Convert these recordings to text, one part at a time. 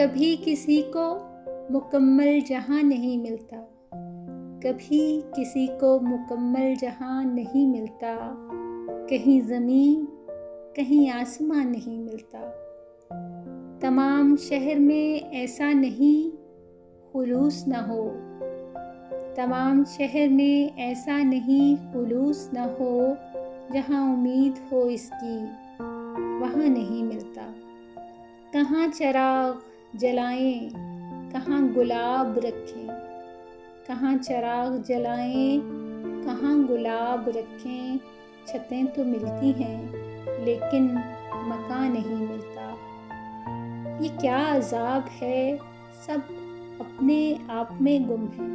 कभी किसी को मुकम्मल जहां नहीं मिलता, कभी किसी को मुकम्मल जहां नहीं मिलता। कहीं ज़मीन कहीं आसमां नहीं मिलता। तमाम शहर में ऐसा नहीं खुलूस न हो, तमाम शहर में ऐसा नहीं खुलूस न हो। जहां उम्मीद हो इसकी वहां नहीं मिलता। कहाँ चिराग जलाएं, कहाँ गुलाब रखें, कहाँ चिराग जलाएं, कहाँ गुलाब रखें। छतें तो मिलती हैं लेकिन मकान नहीं मिलता। ये क्या अज़ाब है, सब अपने आप में गुम है।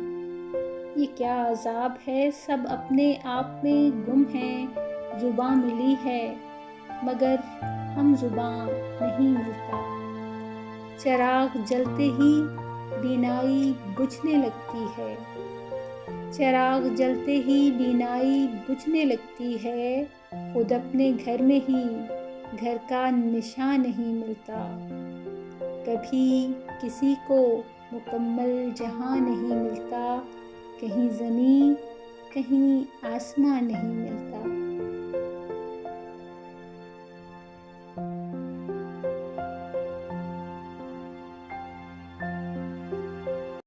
ये क्या अज़ाब है, सब अपने आप में गुम है। ज़ुबां मिली है मगर हम ज़ुबां नहीं मिलता। चिराग जलते ही बीनाई बुझने लगती है, चिराग जलते ही बीनाई बुझने लगती है। खुद अपने घर में ही घर का निशान नहीं मिलता। कभी किसी को मुकम्मल जहां नहीं मिलता, कहीं ज़मीन कहीं आसमां नहीं मिलता।